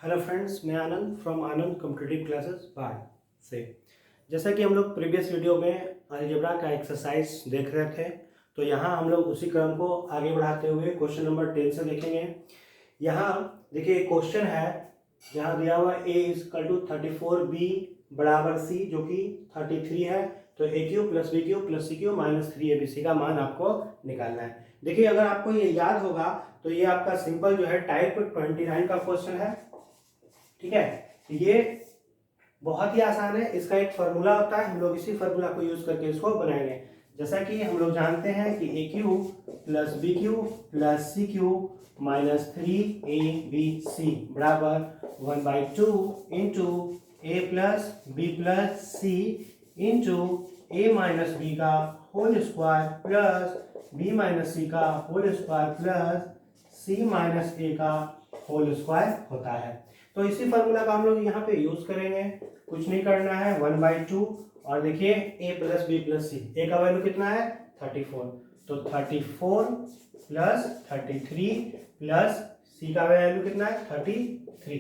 Hello friends, मैं Anand from Anand competitive classes बाय से। जैसा कि हम लोग प्रीवियस वीडियो में अलजेब्रा का एक्सरसाइज देख रहे थे, तो यहाँ हम लोग उसी क्रम को आगे बढ़ाते हुए क्वेश्चन नंबर 10 से देखेंगे। यहाँ देखिए क्वेश्चन है, जहाँ दिया हुआ a इक्वल टू 34b बराबर c जो कि 33 है, तो a cube plus b cube plus c cube minus 3abc का मान आपको निकालना है। देखिए अगर आपको ये याद होगा तो ये आपका सिंपल जो है टाइप 29 का क्वेश्चन है। ठीक है, ये बहुत ही आसान है। इसका एक फार्मूला होता है, हम लोग इसी फार्मूला को यूज करके इसको बनाएंगे। जैसा कि हम लोग जानते हैं कि a cube plus b cube plus c cube minus 3abc बराबर 1/2 into a plus b plus c into a minus b का whole square plus b minus c का whole square plus c minus a का whole square होता है। तो इसी formula का हम लोग यहाँ पे यूज करेंगे। कुछ नहीं करना है, 1/2 और देखिए a प्लस बी प्लस सी, ए का वैल्यू कितना है 34, तो 34 प्लस 33 प्लस सी का वैल्यू कितना है 33।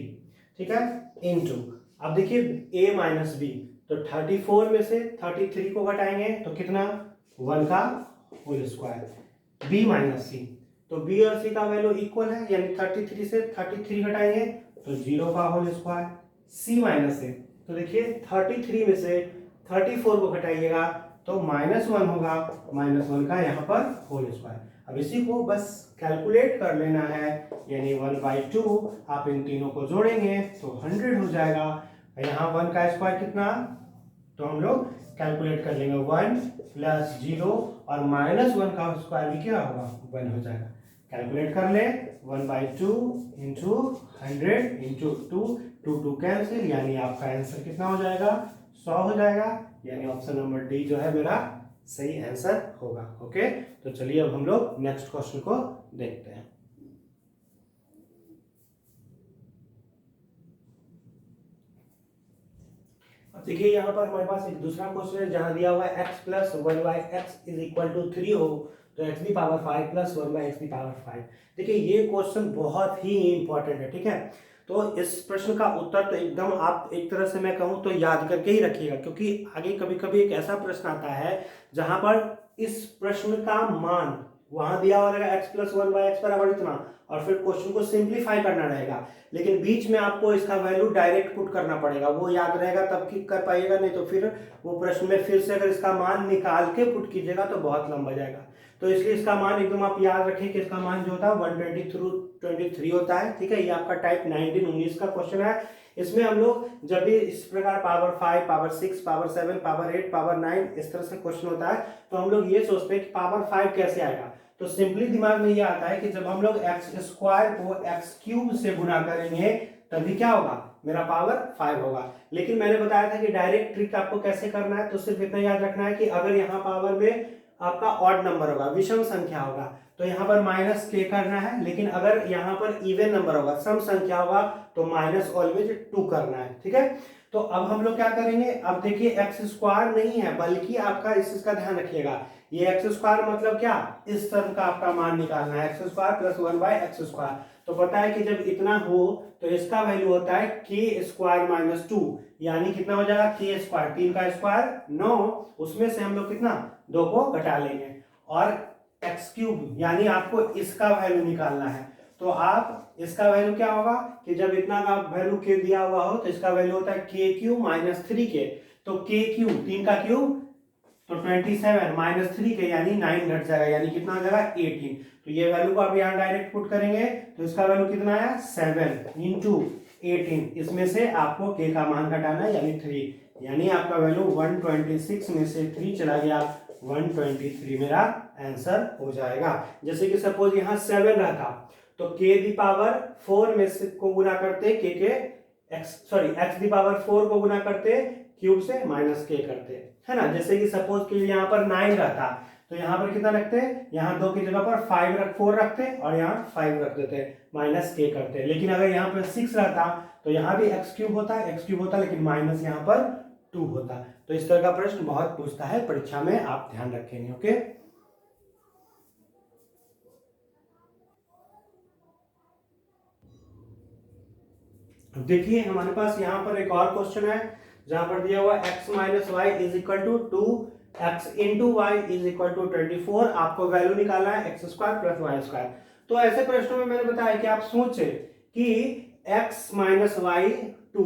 ठीक है, इनटू अब देखिए a माइनस बी, तो 34 में से 33 को घटाएंगे तो कितना 1 का होल स्क्वायर, b माइनस सी, तो b और c का वैल्यू इक्वल है, यानी 33 से 33 घटाएंगे तो 0 का होल स्क्वायर, c माइनस ए, तो देखिए 33 में से 34 को घटाइएगा तो -1 होगा, -1 का यहाँ पर होल स्क्वायर। अब इसी को बस कैलकुलेट कर लेना है, यानी 1/2 आप इन तीनों को जोड़ेंगे तो 100 हो जाएगा। यहाँ 1 का स्क्वायर कितना, तो हम लोग कैलकुलेट कर लेंगे 1 प्लस 0 और -1 का स्क्वायर भी क्या होगा 1 हो जाएगा। कैलकुलेट कर ले, 1/2 इंटू 100 इंटू 2 कैंसिल, यानी आपका आंसर कितना हो जाएगा 100 हो जाएगा, यानी ऑप्शन नंबर डी जो है मेरा सही आंसर होगा। ओके, तो चलिए अब हम लोग नेक्स्ट क्वेश्चन को देखते हैं। देखिए यहाँ पर हमारे पास एक दूसरा क्वेश्चन है, जहां दिया हुआ है x plus 1/x is equal to 3 हो, तो x की पावर 5 प्लस 1/x की पावर 5। देखिए ये क्वेश्चन बहुत ही इंपॉर्टेंट है। ठीक है, तो इस प्रश्न का उत्तर तो एकदम आप एक तरह से मैं कहूँ तो याद करके ही रखिएगा, क्योंकि आगे कभी कभी एक ऐसा प्रश्न आता है जहां पर इस प्रश्न का मान वहां दिया हुआ रहेगा x प्लस 1/x बराबर इतना, और फिर क्वेश्चन को सिंप्लीफाई करना रहेगा, लेकिन बीच में आपको इसका वैल्यू डायरेक्ट पुट करना पड़ेगा। वो याद रहेगा तब की कर पाइएगा, नहीं तो फिर वो प्रश्न में फिर से अगर इसका मान निकाल के पुट कीजिएगा तो बहुत लंबा जाएगा। तो इसलिए इसका मान एकदम आप याद रखें कि इसका मान जो होता है 123 होता है। ठीक है, ये आपका टाइप 19 का क्वेश्चन है। इसमें हम लोग जब भी इस प्रकार power 5, power 6, power 7, power 8, power 9 इस तरह से क्वेश्चन होता है, तो हम लोग ये सोचते हैं कि पावर 5 कैसे आएगा। तो सिंपली दिमाग में ये आता है कि जब हम लोग एक्स स्क्वायर को एक्स क्यूब से गुना करेंगे तभी क्या होगा, मेरा पावर 5 होगा। लेकिन मैंने बताया था कि डायरेक्ट ट्रिक आपको कैसे करना है, तो सिर्फ इतना याद रखना है कि अगर यहाँ पावर में आपका ऑड नंबर होगा, विषम संख्या होगा, तो यहाँ पर माइनस के करना है, लेकिन अगर यहाँ पर इवन नंबर होगा, सम संख्या होगा, तो माइनस ऑलवेज 2 करना है। ठीक है, तो अब हम लोग क्या करेंगे, अब देखिए एक्स स्क्वायर नहीं है, बल्कि आपका इस चीज का ध्यान रखिएगा, ये एक्स स्क्वायर मतलब क्या, इस टर्म का आपका मान निकालना है, x square plus 1/x square. तो पता है कि जब इतना हो तो इसका वैल्यू होता है के स्क्वायर माइनस 2, यानी कितना हो जाएगा के स्क्वायर, 3 का स्क्वायर 9, उसमें से हम लोग कितना 2 को घटा लेंगे, और एक्स क्यूब यानी आपको इसका वैल्यू निकालना है। तो आप इसका वैल्यू क्या होगा कि जब इतना का वैल्यू के दिया हुआ हो तो इसका वैल्यू होता है के क्यूब माइनस 3 के, तो के क्यूब 3 का क्यूब तो 27 माइनस 3 के यानी 9 घट जाएगा, यानी कितना आ जाएगा 18। तो ये वैल्यू को आप यहाँ डायरेक्ट पुट करेंगे तो इसका वैल्यू कितना आया 7 इंटू 18, इसमें से आपको के का मान घटाना है यानी 3, यानी आपका वैल्यू 126 में से 3 चला गया, 123 मेरा आंसर हो जाएगा। जैसे कि सपोज यहाँ 7 रहता तो के दी पावर 4 में से को गुना करते के एक्स दी पावर 4 को गुना करते क्यूब से माइनस के करते, है ना। जैसे कि सपोज कि यहाँ पर 9 रहता तो यहाँ पर कितना रखते, यहाँ 2 की जगह पर 4 रखते और यहाँ 5 रख देते, माइनस के करते। लेकिन अगर यहाँ पर 6 रहता तो यहाँ भी एक्स क्यूब होता, लेकिन माइनस यहाँ पर 2 होता। तो इस तरह का प्रश्न बहुत पूछता है परीक्षा में, आप ध्यान रखेंगे। ओके, अब देखिए हमारे पास यहाँ पर एक और क्वेश्चन है जहां पर दिया हुआ x minus y is equal to 2x into y is equal to 24। आपको वैल्यू निकालना है x square plus y square. तो ऐसे प्रश्नों में मैंने बताया कि आप सोचे कि x माइनस वाई 2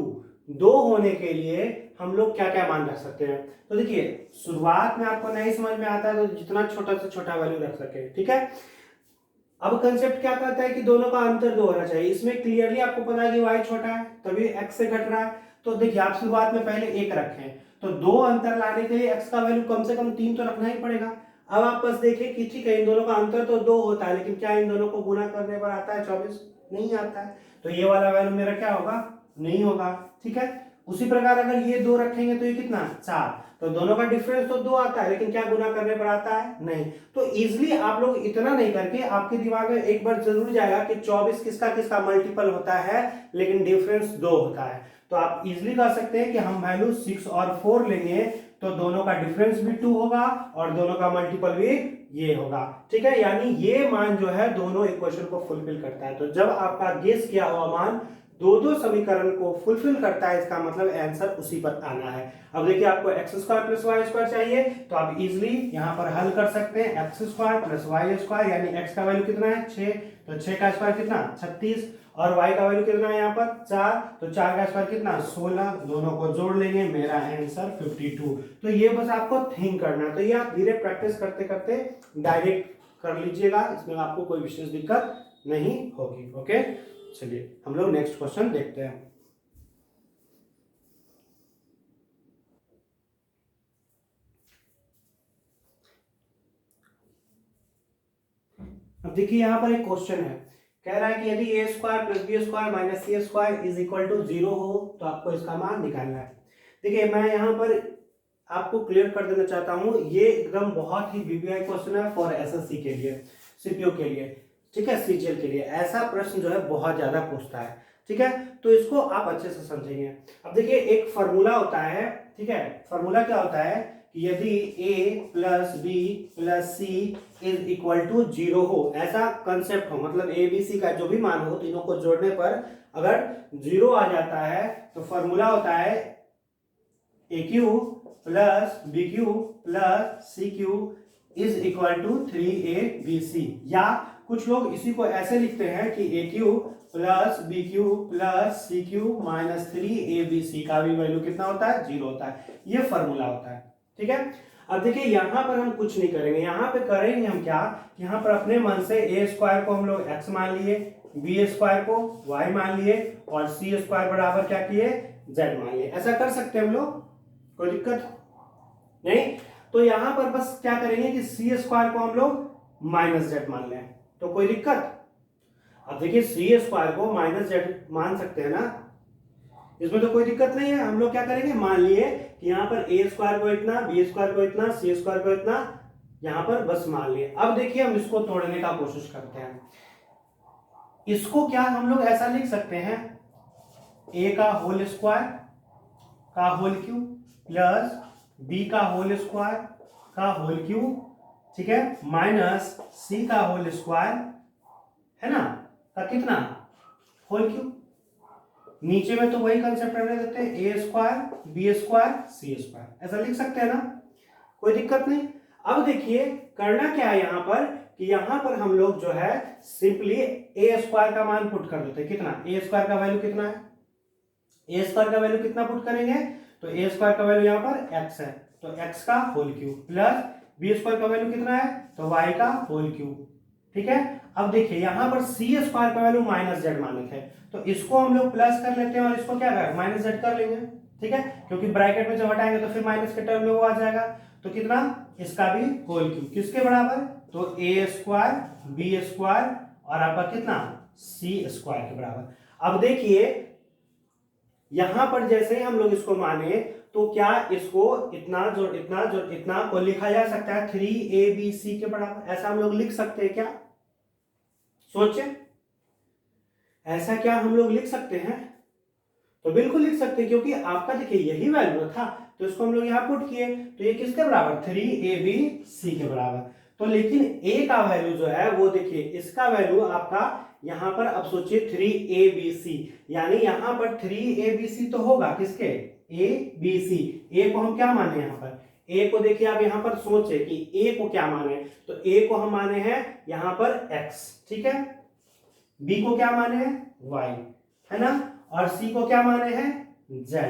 दो होने के लिए हम लोग क्या क्या मान रख सकते हैं। तो देखिए शुरुआत में आपको नहीं समझ में आता है तो जितना छोटा से छोटा वैल्यू रख सके, ठीक है। अब कंसेप्ट क्या कहता है कि दोनों का अंतर 2 होना चाहिए। इसमें क्लियरली आपको पता है कि y छोटा है तभी x से घट रहा है। तो देखिए आप शुरुआत में पहले 1 रखें, तो 2 अंतर लाने के लिए x का वैल्यू कम से कम 3 तो रखना ही पड़ेगा। अब आप बस देखें कि ठीक है इन दोनों का अंतर तो 2 होता है, लेकिन क्या इन दोनों को गुना करने पर आता है 24? नहीं आता है। तो ये वाला वैल्यू मेरा क्या होगा? नहीं होगा, ठीक है। उसी प्रकार अगर ये 2 रखेंगे तो ये कितना? 4। तो दोनों का डिफरेंस तो 2 आता है, लेकिन क्या गुना करने पर आता है? नहीं। तो इजीली आप लोग इतना नहीं करके आपके दिमाग में एक बार जरूर जाएगा कि 24 किसका किसका मल्टीपल होता है, लेकिन डिफरेंस 2 होता है। तो आप इजीली कर सकते हैं कि हम वैल्यू 6 और 4 लेंगे तो दोनों का डिफरेंस भी 2 होगा और दोनों का मल्टीपल भी ये होगा, ठीक है। यानी ये मान जो है दोनों इक्वेशन को फुलफिल करता है। तो जब आपका गेस किया हुआ मान दो समीकरण को फुलफिल करता है, इसका मतलब आंसर उसी पर आना है। अब देखिए आपको x square plus y square चाहिए तो आप इजीली यहां पर हल कर सकते हैं। X square plus y square यानी एक्स का वैल्यू कितना है? 6, तो 6 का स्क्वायर कितना? 36, और वाई का वैल्यू कितना है यहाँ पर? 4, तो 4 का स्क्वायर कितना? 16। दोनों को जोड़ लेंगे, मेरा आंसर 52। तो ये बस आपको थिंक करना है। तो ये आप धीरे प्रैक्टिस करते करते डायरेक्ट कर लीजिएगा, इसमें आपको कोई विशेष दिक्कत नहीं होगी। ओके, चलिए हम लोग नेक्स्ट क्वेश्चन देखते हैं। अब देखिए यहाँ पर एक क्वेश्चन है, कह रहा है कि यदि a square plus b square minus c square is equal to 0 हो तो आपको इसका मान निकालना है। देखिए मैं यहाँ पर आपको क्लियर कर देना चाहता हूँ, ये एकदम बहुत ही वीवीआई क्वेश्चन है फॉर एसएससी के लिए, सीपीओ के लिए, ठीक है, सीजीएल के लिए। ऐसा प्रश्न जो है बहुत ज्यादा पूछता है, ठीक है। तो इसको आप अच्छे से समझेंगे। अब देखिए एक फॉर्मूला होता है, ठीक है। फॉर्मूला क्या होता है कि यदि a plus b plus c is equal to 0 हो, ऐसा कंसेप्ट हो, मतलब ए बी सी का जो भी मान हो तीनों को जोड़ने पर अगर 0 आ जाता है तो फॉर्मूला होता है a cube plus b cube plus c cube is equal to 3abc। या कुछ लोग इसी को ऐसे लिखते हैं कि a cube plus b cube plus c cube minus 3abc का भी वैल्यू कितना होता है? 0 होता है। ये फॉर्मूला होता है, ठीक है। अब देखिए यहां पर हम कुछ नहीं करेंगे, यहां पे करेंगे हम क्या, यहां पर अपने मन से ए स्क्वायर को हम लोग x मान लिए, बी स्क्वायर को y मान लिए और सी स्क्वायर बराबर क्या किए? z मान लिए। ऐसा कर सकते हैं हम लोग, कोई दिक्कत नहीं। तो यहां पर बस क्या करेंगे कि सी स्क्वायर को हम लोग माइनस जेड मान लें, तो कोई दिक्कत। अब देखिए सी स्क्वायर को माइनस जेड मान सकते हैं ना, इसमें तो कोई दिक्कत नहीं है। हम लोग क्या करेंगे, मान लिए कि यहाँ पर ए स्क्वायर को इतना, बी स्क्वायर को इतना, सी स्क्वायर को इतना, यहाँ पर बस मान लिए। अब देखिए हम इसको तोड़ने का कोशिश करते हैं। इसको क्या हम लोग ऐसा लिख सकते हैं, ए का होल स्क्वायर का होल क्यूब प्लस बी का होल स्क्वायर का होल क्यूब, ठीक है, माइनस सी का होल स्क्वायर है ना, का कितना? Whole cube. नीचे में तो वही कंसेप्ट रहने देते हैं, a square b square c square, ऐसा लिख सकते हैं ना, कोई दिक्कत नहीं। अब देखिए करना क्या है यहाँ पर कि यहाँ पर हम लोग जो है सिंपली ए स्क्वायर का मान पुट कर देते हैं। कितना? ए स्क्वायर का वैल्यू कितना है? ए स्क्वायर का वैल्यू कितना पुट करेंगे? तो ए स्क्वायर का वैल्यू यहाँ पर एक्स है, तो एक्स का whole cube plus b square का वैल्यू कितना है? तो वाई का होल क्यूब, ठीक है। अब देखिए यहाँ पर सी स्क्वायर का वैल्यू माइनस जेड माने थे, तो इसको हम लोग प्लस कर लेते हैं और इसको क्या कर माइनस जेड कर लेंगे, ठीक है, क्योंकि ब्रैकेट में जब हटाएंगे तो फिर माइनस के टर्म में वो आ जाएगा। तो कितना? इसका भी होल क्यूब, किसके बराबर? तो ए स्क्वायर बी स्क्वायर और आपका कितना? सी स्क्वायर के बराबर। अब देखिए यहां पर जैसे ही हम लोग इसको माने तो क्या इसको इतना को लिखा जा सकता है 3abc के बराबर? ऐसा हम लोग लिख सकते हैं क्या? सोचे, ऐसा क्या हम लोग लिख सकते हैं? तो बिल्कुल लिख सकते हैं, क्योंकि आपका देखिए यही वैल्यू था तो इसको हम लोग यहां पुट किए, तो ये किसके बराबर? 3abc के बराबर। तो लेकिन a का वैल्यू जो है वो देखिए, इसका वैल्यू आपका यहाँ पर अब सोचिए 3ABC, यानी यहाँ पर 3ABC तो होगा किसके, ABC। ए को हम क्या माने यहाँ पर, ए को देखिए आप यहाँ पर सोचे कि ए को क्या माने, तो ए को हम माने हैं यहाँ पर x, ठीक है। बी को क्या माने हैं y, है ना, और सी को क्या माने हैं z,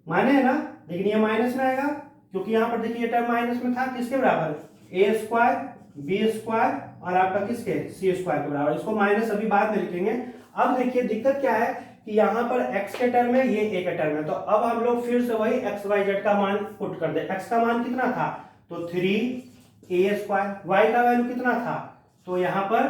माने है ना। लेकिन ये माइनस में आएगा क्योंकि यहाँ पर देखिए टर्म माइनस में था, किसके बराबर, a स्क्वायर बी स्क्वायर और आपका किसके सी स्क्वायर के बराबर। इसको माइनस अभी बाद में लिखेंगे। अब देखिए दिक्कत क्या है कि यहाँ पर x के टर्म है, ये a के टर्म है, तो अब हम लोग फिर से वही x y z का मान पुट कर दे। x का मान कितना था, तो 3a स्क्वायर, y का वैल्यू कितना था, तो यहाँ पर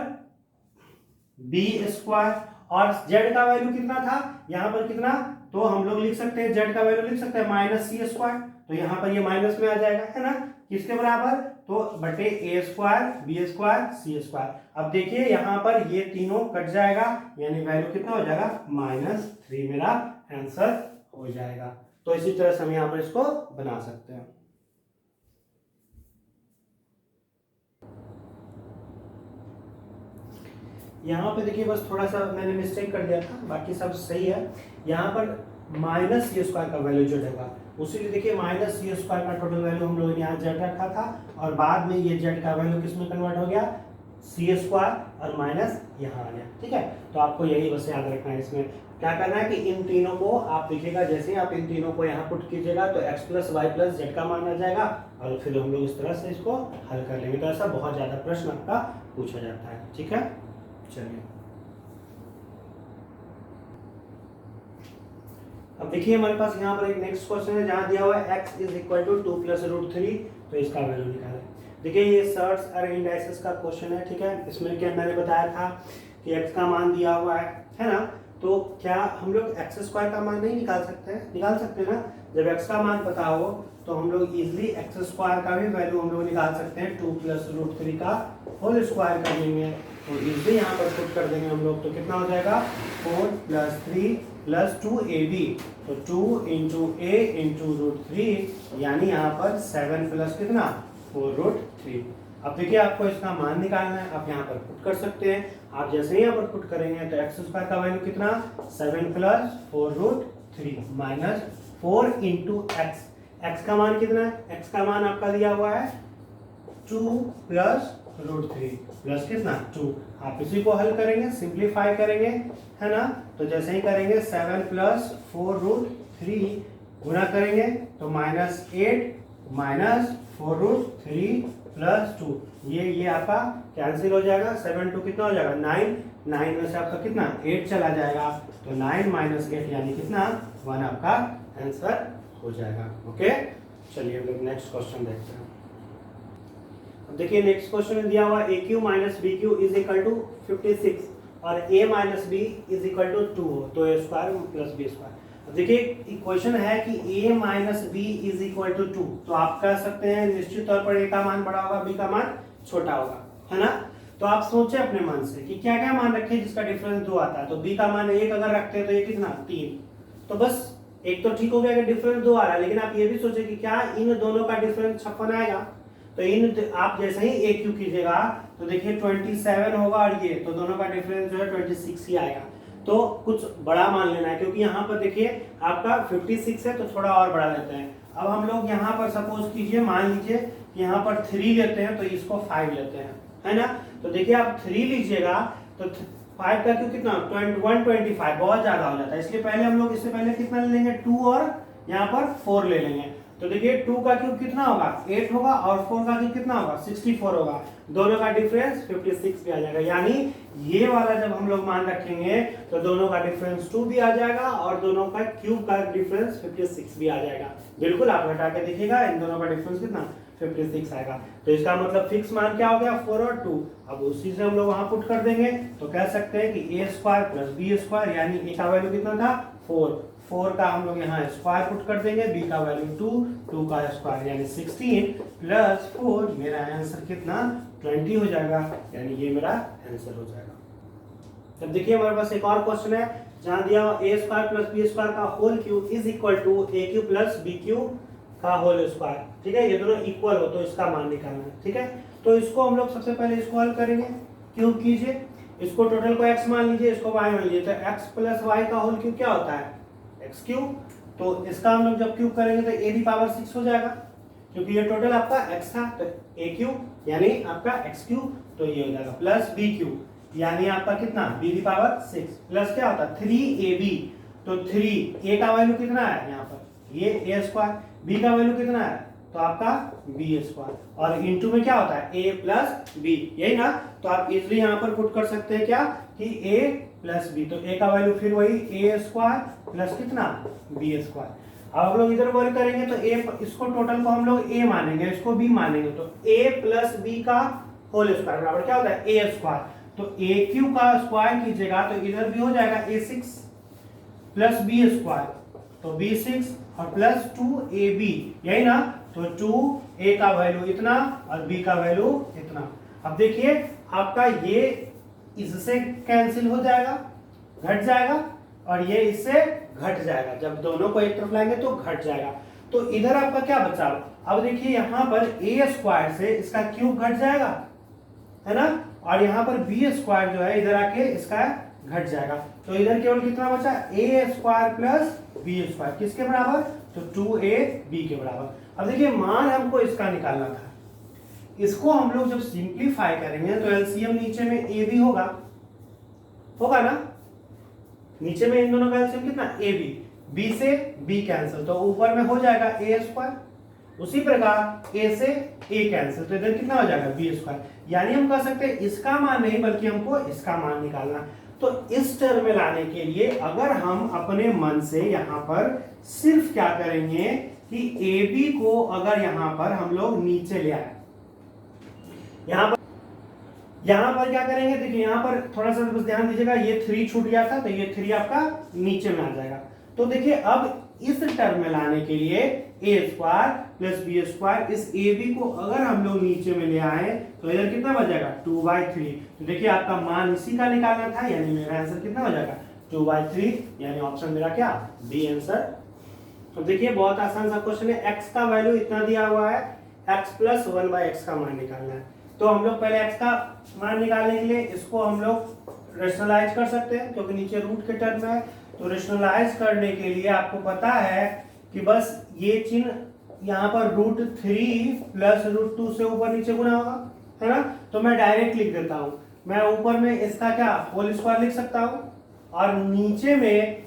b स्क्वायर, और z का वैल्यू कितना था यहाँ पर कितना, तो हम लोग लिख सकते हैं z का वैल्यू लिख सकते हैं माइनस सी स्क्वायर, तो यहाँ पर ये माइनस में आ जाएगा, है ना, किसके बराबर, तो बटे a square b square c square. अब देखिए यहाँ पर ये तीनों कट जाएगा, यानी वैल्यू कितना हो जाएगा -3, मेरा आंसर हो जाएगा। तो इसी तरह से हम यहाँ पर इसको बना सकते हैं। यहाँ पे देखिए बस थोड़ा सा मैंने मिस्टेक कर दिया था, बाकी सब सही है। यहाँ पर माइनस सी स्क्वायर का वैल्यू जो रहेगा, उसीलिए देखिए माइनस सी स्क्वायर का टोटल वैल्यू हम लोगों ने यहाँ जेड रखा था, और बाद में ये जेड का वैल्यू किस में कन्वर्ट हो गया, सी स्क्वायर और माइनस यहाँ आ गया, ठीक है। तो आपको यही बस याद रखना है। इसमें क्या करना है कि इन तीनों को आप देखिएगा, जैसे ही आप इन तीनों को यहाँ पुट कीजिएगा तो x plus y plus z का मान आ जाएगा, और फिर हम लोग इस तरह से इसको हल कर लेंगे। तो ऐसा बहुत ज़्यादा प्रश्न आपका पूछा जाता है, ठीक है। चलिए अब देखिए हमारे पास यहाँ पर एक नेक्स्ट क्वेश्चन है, जहाँ दिया हुआ है x is equal to 2 plus root 3, तो इसका वैल्यू निकालें। देखिए ये सर्ट्स और इंडाइसेस का क्वेश्चन है, ठीक है। इसमें क्या मैंने बताया था कि x का मान दिया हुआ है ना, तो क्या हम लोग एक्स स्क्वायर का मान नहीं निकाल सकते हैं, निकाल सकते हैं ना। जब x का मान पता हो तो हम लोग इजिली एक्स स्क्वायर का भी वैल्यू हम लोग निकाल सकते हैं, 2 प्लस रूट 3 का होल स्क्वायर कर देंगे, तो इजिली यहाँ पर पुट कर देंगे हम लोग, तो कितना हो जाएगा 4 प्लस 3 प्लस 2ab, तो 2 इंटू a इंटू रूट 3, यानी यहाँ पर 7 प्लस कितना 4 रूट 3। अब देखिए आपको इसका मान निकालना है, आप यहाँ पर पुट कर सकते हैं। आप जैसे ही यहाँ पर पुट करेंगे तो एक्स स्क्वायर का वैल्यू कितना 7 plus 4 root 3 minus 4 into x, x का मान कितना है, एक्स का मान आपका दिया हुआ है 2 प्लस रूट 3 प्लस कितना 2। आप इसी को हल करेंगे, सिंप्लीफाई करेंगे, है ना। तो जैसे ही करेंगे 7 प्लस 4 रूट 3 गुना करेंगे तो -8 माइनस 4 रूट 3 प्लस 2, ये आपका कैंसिल हो जाएगा। 7 2 कितना हो जाएगा 9, 9 में से आपका कितना 8 चला जाएगा, तो 9 माइनस 8 यानी कितना 1 आपका आंसर हो जाएगा। ओके, चलिए हम लोग नेक्स्ट क्वेश्चन देखते हैं। अब देखिए नेक्स्ट क्वेश्चन में दिया हुआ AQ minus BQ is equal to 56 और A minus B is equal to 2 हो, तो A square plus B square. अब देखिए इक्वेशन है कि A minus B is equal to 2, तो आप कह सकते हैं निश्चित तौर पर A का मान बड़ा होगा, B का मान छोटा होगा, है ना। तो आप सोचे अपने मन से कि क्या क्या मान रखे जिसका डिफरेंस 2 आता है। तो B का मान 1 अगर रखते हैं तो ये कितना 3, तो बस एक तो ठीक हो गया कि डिफरेंस 2 आ रहा है, लेकिन आप ये भी सोचे कि क्या इन दोनों का डिफरेंस 56 आएगा। तो इन आप जैसे ही AQ कीजिएगा तो देखिए 27 होगा, और ये तो दोनों का डिफरेंस जो है 26 ही आएगा। तो कुछ बड़ा मान लेना है, क्योंकि यहाँ पर देखिए आपका 56 है तो थोड़ा और बड़ा लेते हैं। अब हम लोग यहाँ पर सपोज कीजिए, मान लीजिए कि यहाँ पर 3 लेते हैं तो इसको 5 लेते हैं, है ना। तो देखिए आप 3 लीजिएगा तो 5 का क्यों कितना 125 बहुत ज्यादा हो जाता है, इसलिए पहले हम लोग इससे पहले कितना ले लेंगे 2 और यहाँ पर 4 ले लेंगे। तो देखिए 2 का क्यूब कितना होगा 8 होगा, और 4 का क्यूब कितना होगा 64 होगा, दोनों का डिफरेंस 56 भी आ जाएगा। यानी ये वाला जब हम लोग मान रखेंगे तो दोनों का डिफरेंस 2 भी आ जाएगा और दोनों का क्यूब का डिफरेंस 56 भी आ जाएगा। बिल्कुल आप घटा के देखिएगा, इन दोनों का डिफरेंस कितना 56 आएगा। तो इसका मतलब फिक्स मान क्या हो गया 4 और 2। अब उसी से हम लोग वहां पुट कर देंगे, तो कह सकते हैं कि A square plus B square, यानी A का वैल्यू कितना था 4 का हम लोग यहाँ स्क्वायर पुट कर देंगे, B का वैल्यू 2 का स्क्वायर यानी 16 प्लस 4, मेरा आंसर कितना 20 हो जाएगा, यानी ये मेरा आंसर हो जाएगा। तब देखिए हमारे पास एक और क्वेश्चन है, जहाँ दिया हुआ A square plus B square का whole cube is equal to AQ plus BQ का होल स्क्वायर। ठीक है, ये दोनों इक्वल हो तो इसका मान निकालना है। ठीक है, तो इसको हम लोग सबसे पहले इसको हल करेंगे। क्यूब कीजिए, इसको टोटल को x मान लीजिए, इसको y मान लीजिए, तो x प्लस वाई का होल क्यूब क्या होता है एक्स क्यूब। तो इसका हम लोग जब क्यूब करेंगे तो a की पावर 6 हो जाएगा, क्योंकि ये टोटल आपका x था, तो a क्यूब यानी आपका x क्यूब, तो ये हो जाएगा प्लस b क्यूब यानी आपका कितना b की पावर 6 प्लस क्या होता है 3ab। तो 3 a का वैल्यू कितना है यहाँ पर ये a स्क्वायर, b का वैल्यू कितना है तो आपका b स्क्वायर, और इनटू में क्या होता है a प्लस b, यही ना। तो आप इजिली यहाँ पर पुट कर सकते हैं क्या कि a प्लस b, तो a का वैल्यू फिर वही a स्क्वायर प्लस कितना b स्क्वायर। अब हम लोग इधर वर्क करेंगे तो a, इसको टोटल को हम लोग a मानेंगे, इसको b मानेंगे, तो a प्लस b का होल स्क्वायर बराबर क्या होता है a स्क्वायर। तो a क्यू का स्क्वायर कीजिएगा तो इधर भी हो जाएगा a6 प्लस b स्क्वायर, तो b6 और प्लस 2ab, यही ना। तो 2a का वैल्यू इतना और b का वैल्यू इतना। अब देखिए आपका ये इससे कैंसिल हो जाएगा, घट जाएगा, और ये इससे घट जाएगा, जब दोनों को एक तरफ लाएंगे तो घट जाएगा। तो इधर आपका क्या बचा, अब देखिए यहाँ पर a स्क्वायर से इसका क्यूब घट जाएगा, है ना, और यहाँ पर b स्क्वायर जो है इधर आके इसका घट जाएगा। तो इधर केवल कितना बचा a square plus b square, किसके बराबर तो 2ab के बराबर। अब देखिए मान हमको इसका निकालना था, इसको हम लोग जब सिंप्लीफाई करेंगे तो एलसीएम नीचे में ab होगा ना, नीचे में इन दोनों का एलसीएम कितना ab, b से b कैंसिल, तो ऊपर में हो जाएगा a स्क्वायर, उसी प्रकार a से a कैंसिल, तो इधर कितना हो जाएगा b स्क्वायर। यानी हम कह सकते हैं इसका मान नहीं बल्कि हमको इसका मान निकालना। तो इस टर्म में लाने के लिए अगर हम अपने मन से यहाँ पर सिर्फ क्या करेंगे कि AB को अगर यहाँ पर हम लोग नीचे ले आए, यहाँ पर क्या करेंगे, देखिए यहाँ पर थोड़ा सा बस ध्यान दीजिएगा, ये 3 छूट गया था तो ये 3 आपका नीचे में आ जाएगा। तो देखिए अब इस टर्म में लाने के लिए a square plus b square, इस ab को अगर हम लोग नीचे में ले आए तो इधर कितना बच जाएगा 2/3। तो देखिए आपका मान इसी का निकालना था, यानी मेरा आंसर कितना हो जाएगा 2/3, यानी ऑप्शन मेरा क्या बी आंसर। तो देखिए बहुत आसान सा क्वेश्चन है, x का वैल्यू इतना दिया हुआ है, x प्लस 1/x का मान निकालना है। तो हम लोग पहले x का मान निकालने के लिए इसको हम लोग रेशनलाइज कर सकते हैं, क्योंकि नीचे रूट के टर्म में है। तो रेशनलाइज करने के लिए आपको पता है कि बस ये चिन्ह यहाँ पर √3 प्लस √2 से ऊपर नीचे गुना होगा, है ना। तो मैं डायरेक्ट लिख देता हूँ, मैं ऊपर में इसका क्या होल स्क्वायर लिख सकता हूँ, और नीचे में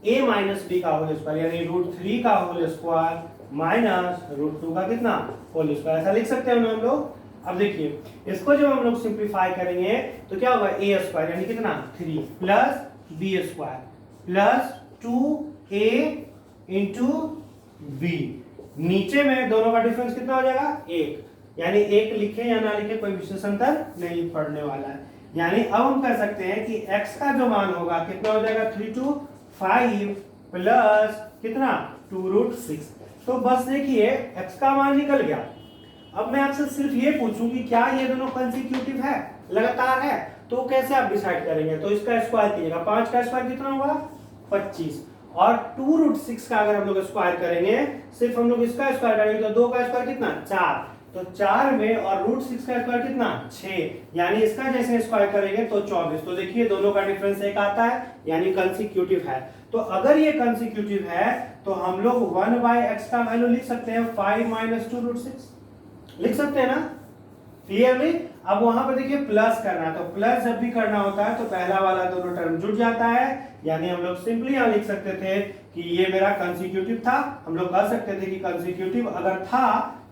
a माइनस b का होल स्क्वायर, यानी √3 का होल स्क्वायर माइनस √2 का कितना होल स्क्वायर, ऐसा लिख सकते हैं हम लोग। अब देखिए इसको जब हम लोग सिंप्लीफाई करेंगे तो क्या होगा a स्क्वायर यानी कितना 3 plus b square plus 2a into b, नीचे में दोनों का डिफरेंस कितना हो जाएगा 1, यानी 1 लिखे या ना लिखे कोई विशेष अंतर नहीं पड़ने वाला है। यानी अब हम कह सकते हैं कि x का जो मान होगा कितना हो जाएगा 3 to 5 प्लस कितना 2√6। तो बस देखिए x का मान निकल गया। अब मैं आपसे सिर्फ ये पूछूं कि क्या ये दोनों कंसेक्यूटिव है, लगातार है, तो कैसे आप डिसाइड करेंगे। तो इसका स्क्वायर कीजिएगा, 5 का स्क्वायर कितना होगा 25, और 2√6 का अगर हम लोग स्क्वायर करेंगे, सिर्फ हम लोग इसका स्क्वायर करेंगे तो 2 का स्क्वायर कितना 4, तो 4 में और √6 का स्क्वायर कितना 6, यानी इसका जैसे स्क्वायर करेंगे तो 24। तो देखिए दोनों का डिफरेंस एक आता है, यानी कंसेक्यूटिव है। तो अगर ये कंसेक्यूटिव है तो हम लोग 1/x का वैल्यू लिख सकते हैं 5 माइनस 2√6 लिख सकते हैं ना, क्लियरली। अब वहां पर देखिए प्लस करना है, तो प्लस जब भी करना होता है तो पहला वाला दोनों टर्म जुड़ जाता है, यानी हम लोग सिंपली यहां लिख सकते थे कि ये मेरा कंसेक्यूटिव था। हम लोग कह सकते थे कि कंसेक्यूटिव अगर था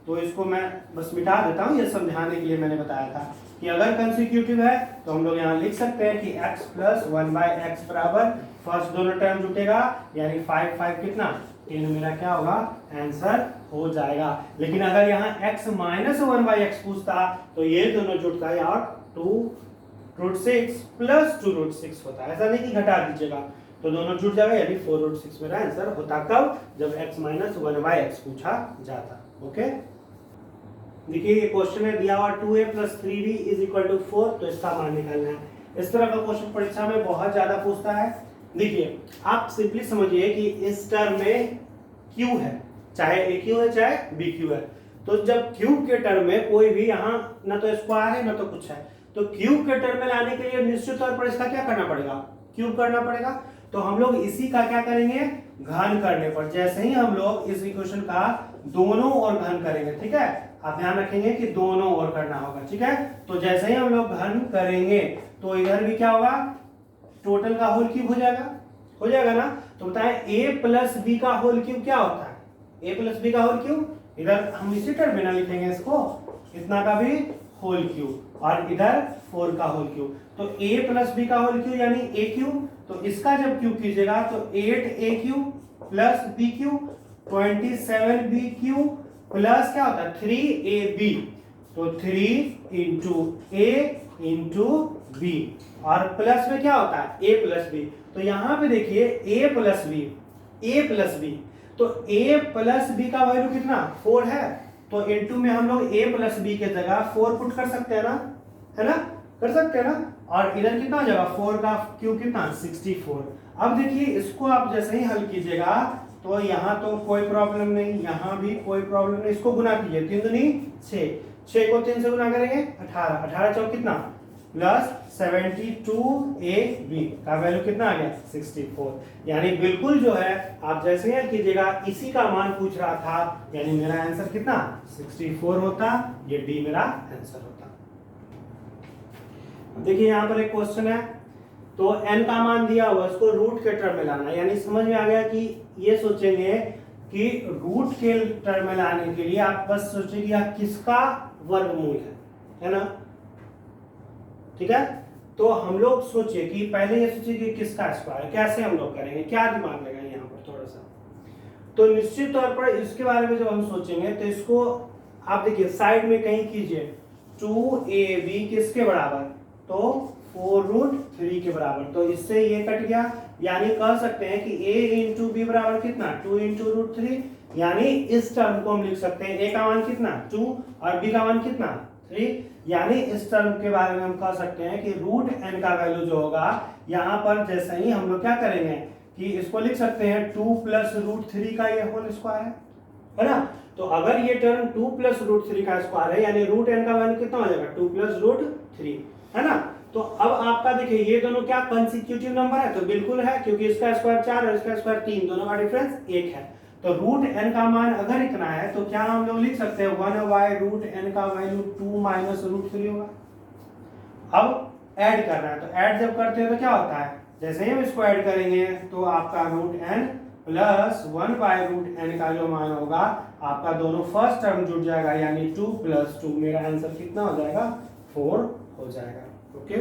तो इसको मैं बस मिटा देता हूं, ये समझाने के लिए मैंने बताया था कि अगर कंसेक्यूटिव है तो हम लोग यहाँ लिख सकते हैं कि x प्लस 1/x बराबर फर्स्ट दोनों टर्म जुटेगा, यानी 5 कितना 10, मेरा क्या होगा आंसर हो जाएगा। लेकिन अगर यहाँ x माइनस 1/x पूछता तो ये दोनों जुटता है और 2√6 प्लस 2√6 होता है, ऐसा नहीं कि घटा दीजिएगा, तो दोनों जुट जाएगा, यानी 4√6 मेरा आंसर होता। कब, जब x माइनस 1/x पूछा जाता। ओके, देखिए ये क्वेश्चन है दिया हुआ 2a plus 3b is equal to 4, तो इसका मान निकालना है। इस तरह का क्वेश्चन परीक्षा में बहुत ज्यादा पूछता है। देखिए आप सिंपली समझिए कि इस टर्म में q है, चाहे a q है चाहे b q है, तो जब क्यूब के टर्म में कोई भी यहाँ ना तो स्क्वायर है ना तो कुछ है, तो तो क्यूब के टर्म में लाने के लिए निश्चित तौर पर इसका क्या करना पड़ेगा, क्यूब करना पड़ेगा। तो हम लोग इसी का क्या करेंगे, घन करने पर, जैसे ही हम लोग इस इक्वेशन का दोनों ओर घन करेंगे, ठीक है, आप ध्यान रखेंगे कि दोनों ओर करना होगा, ठीक है। तो जैसे ही हम लोग घन करेंगे तो इधर भी क्या होगा, टोटल का होल क्यूब हो जाएगा ना। तो बताएं a प्लस बी का होल क्यूब क्या होता है, a प्लस बी का होल क्यूब, इधर हम इसी टर्म में ना लिखेंगे इसको, इतना का भी होल क्यूब और इधर 4 का होल क्यूब। तो a प्लस बी का होल क्यूब यानी a क्यूब, तो इसका जब क्यूब कीजिएगा तो 8a cube plus b cube 27b cube plus क्या होता है 3ab, तो 3 इंटू a इंटू b और प्लस में क्या होता है a प्लस b। तो यहां पे देखिए a प्लस b, तो a प्लस b का वैल्यू कितना 4 है, तो इनटू में हम लोग a प्लस b के जगह 4 पुट कर सकते हैं ना, है ना, कर सकते हैं ना। और इधर कितना हो जाएगा 4 का क्यूब कितना 64। अब देखिए इसको आप जैसे ही हल कीजिएगा तो यहाँ तो कोई प्रॉब्लम नहीं, यहाँ भी कोई प्रॉब्लम नहीं, इसको गुना कीजिए 3 दूनी 6 को 3 से गुना करेंगे 18 चौक कितना प्लस 72ab का वैल्यू कितना आ गया 64। यानी बिल्कुल जो है आप जैसे ही कीजिएगा इसी का मान पूछ रहा था, यानी मेरा आंसर कितना 64 होता, ये डी मेरा आंसर होता। देखिए यहाँ पर एक क्वेश्चन है, तो n का मान दिया हुआ इसको रूट के टर्म में लाना, यानी समझ में आ गया कि ये सोचेंगे कि रूट के टर्म में लाने के लिए आप बस सोचेंगे यह किसका वर्गमूल है ना, ठीक है। तो हम लोग सोचिए कि पहले ये सोचिए कि किसका स्क्वायर है, कैसे हम लोग करेंगे, क्या दिमाग लगाएंगे यहाँ पर थोड़ा सा। तो निश्चित तौर पर इसके बारे में जब हम सोचेंगे तो इसको आप देखिए साइड में कहीं कीजिए 2ab किसके बराबर, तो 4√3 के बराबर, तो इससे ये कट गया, यानी कह सकते हैं कि a इंटू बी बराबर कितना 2 इंटू √3, यानी इस टर्म को हम लिख सकते हैं a का मान कितना 2 और b का मान कितना 3, यानी इस टर्म के बारे में हम कह सकते हैं कि रूट n का वैल्यू जो होगा यहाँ पर जैसे ही हम लोग क्या करेंगे कि इसको लिख सकते हैं 2 प्लस √3 का ये होल स्क्वायर है ना। तो अगर ये टर्म 2 प्लस √3 का स्क्वायर है यानी रूट n का वैल्यू कितना हो जाएगा 2 प्लस √3, है ना। तो अब आपका देखिए ये दोनों क्या कंसेक्यूटिव नंबर है, तो बिल्कुल है, क्योंकि इसका स्क्वायर 4 और इसका स्क्वायर 3, दोनों का डिफरेंस 1 है। तो रूट n का मान अगर इतना है तो क्या हम लोग लिख सकते हैं 1 रूट n का वैल्यू 2 माइनस √3 होगा। अब ऐड करना है, तो ऐड जब करते हैं तो क्या होता है, जैसे ही हम इसको ऐड करेंगे तो आपका रूट n प्लस 1/√n का जो मान होगा आपका दोनों फर्स्ट टर्म जुड़ जाएगा, यानी 2 + 2, मेरा आंसर कितना हो जाएगा 4 हो जाएगा। ओके।